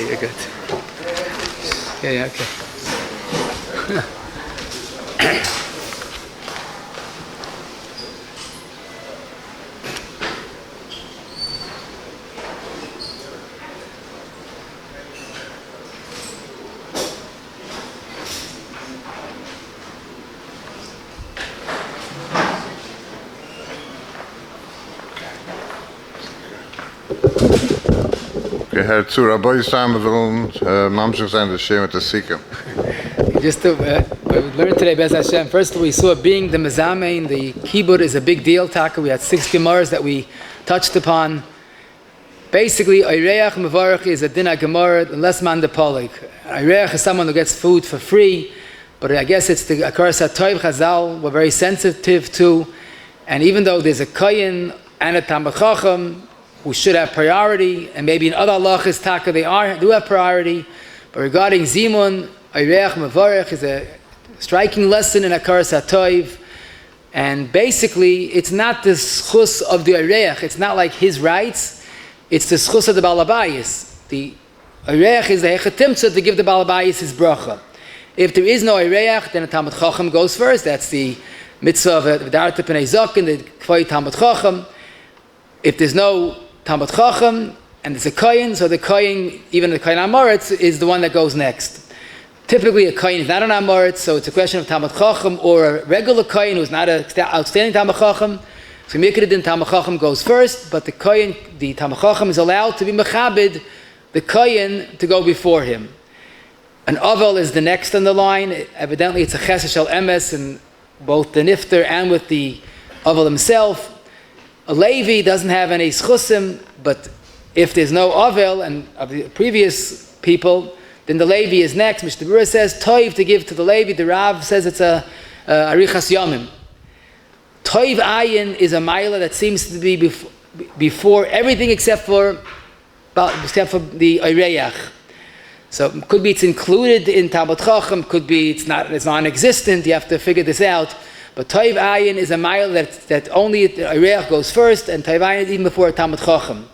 Okay, you're good. Yeah, okay. Herr zu Rabbi Sam willen mamshich sein the Shem at the Sikkim. Just to we learned today, Bez Hashem. First, we saw being the Mezamain, the keyboard is a big deal. Taka, we had 6 Gemaras that we touched upon. Basically, Oireach Mevarach is a Dina Gemara, less man de Polik. Oireach is someone who gets food for free, but I guess it's the Akaras HaToiv Chazal we're very sensitive to. And even though there's a Koyin and a Talmid Chacham who should have priority, and maybe in other halachas Taka they do have priority, but regarding Zimun, Oireach Mevarach is a striking lesson in Akaras HaToiv. And basically, it's not the schus of the Oireach, it's not like his rights, it's the schus of the Balabayis. The Oireach is the Hechatimtza to give the Balabayis his bracha. If there is no Oireach, then a Talmid Chacham goes first. That's the mitzvah of V'darta Pnei Zaken, the Kvay Talmid Chacham. If there's no Talmid Chacham and there's a Koyin, so the Koyin, even the Koyin Amoritz, is the one that goes next. Typically, a Koyin is not an Amoritz, so it's a question of Talmid Chacham or a regular Koyin who's not an outstanding Talmid Chacham. So Mikradin Talmid Chacham goes first, but the Koyin, the Talmid Chacham is allowed to be Mechabed, the Koyin, to go before him. An Avel is the next on the line. Evidently, it's a Chesed Shel Emes, and both the Nifter and with the Avel himself. A Levi doesn't have any schusim, but if there's no Avel and of the previous people, then the Levi is next. Mishnah Berurah says Toiv to give to the Levi. The Rav says it's a Arichas Yomim. Toiv Ayin is a Maila that seems to be before everything except for the Oireach. So it could be it's included in Talmid Chacham, could be it's non-existent. You have to figure this out. But Toiv Ayin is a mile that only Oireach goes first, and Toiv Ayin is even before Talmid Chacham.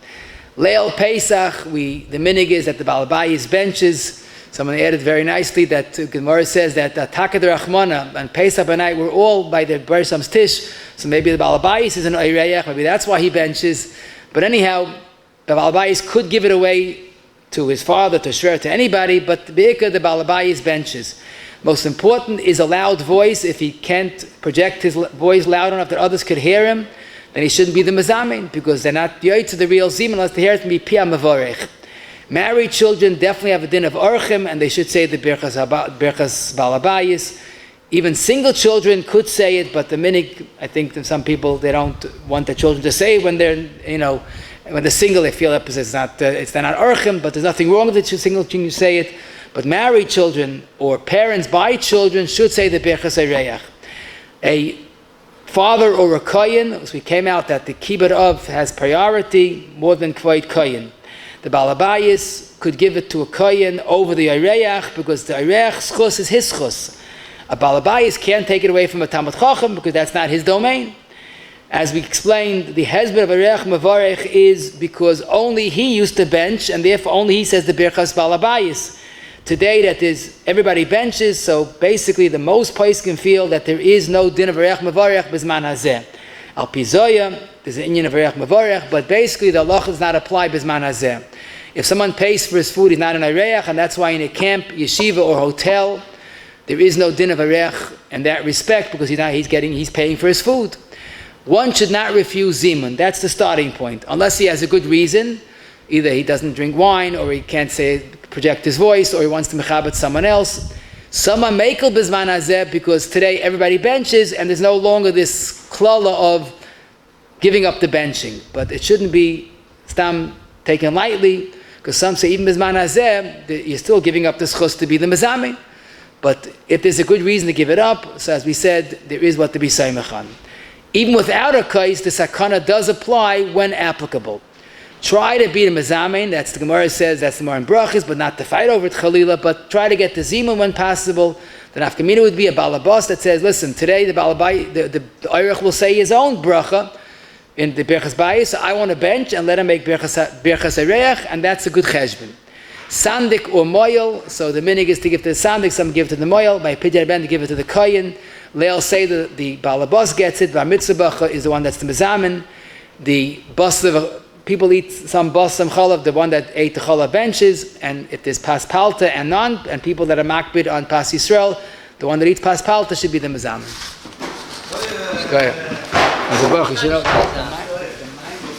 Leil Pesach, the minig is that the Balabayis benches. Someone added very nicely that Gemara says that Takad Rachmana and Pesach Banai were all by the Bersam's Tish. So maybe the Balabayis is an Oireach, maybe that's why he benches. But anyhow, the Balabayis could give it away to his father, to Shver, to anybody, but the Balabayis benches. Most important is a loud voice. If he can't project his voice loud enough that others could hear him, then he shouldn't be the Mezamain, because they're not yoyt to the real Zim unless they hear it to be Pia Mevorech. Married children definitely have a din of Orchim, and they should say the Birchas Balabayis. Even single children could say it, but the minig, I think that some people, they don't want their children to say it when they're, when they're single, they feel that it's not Orchim, but there's nothing wrong with it, single children say it. But married children or parents by children should say the Birchas Oireach. A father or a Koyin, as we came out that the Kibbutz of has priority more than Kvayt Koyin. The Balabayis could give it to a Koyin over the Oireach because the Oireach's chus is his chus. A Balabayis can't take it away from a Talmid Chacham because that's not his domain. As we explained, the husband of Oireach Mevarech is because only he used to bench, and therefore only he says the Birchas Balabayis. Today that is everybody benches, so basically the most place can feel that there is no din of Oireach Mevarech Bizman Hazeh. Al Pizoya, there's an Indian of Oireach Mevarech, but basically the halacha does not apply Bizman Hazeh. If someone pays for his food, he's not an Oireach, and that's why in a camp, yeshiva, or hotel, there is no din of Oireach in that respect because he's paying for his food. One should not refuse Zimun. That's the starting point, unless he has a good reason. Either he doesn't drink wine, or he can't project his voice, or he wants to mechabet someone else. Someone makel bizman hazeh because today everybody benches, and there's no longer this klala of giving up the benching. But it shouldn't be stam taken lightly, because some say even bizman hazeh, you're still giving up the schus to be the Mezamain. But if there's a good reason to give it up, so as we said, there is what to be saimachan. Even without a kais, the sakana does apply when applicable. Try to be the Mezamain, that's the Gemara says, that's the more in brachas, but not to fight over it, Chalila, but try to get the Zimun when possible. The nafkamina would be a balabas that says, listen, today the Oirech will say his own bracha in the Birchas Bayis, so I want to bench and let him make Birchas Oireach, and that's a good cheshbon. sandik or moil. So the minig is to give to the sandik, some give to the moil. By pidyon ben to give it to the kohen. Leil say that the balabas gets it. Bar mitzvah is the one that's the mezamin. The bus people eat some bus, some chalav. The one that ate the chalav benches, and if there's pas palta and non, and people that are makbid on pas Yisrael, the one that eats pas palta should be the mezamin. Go ahead.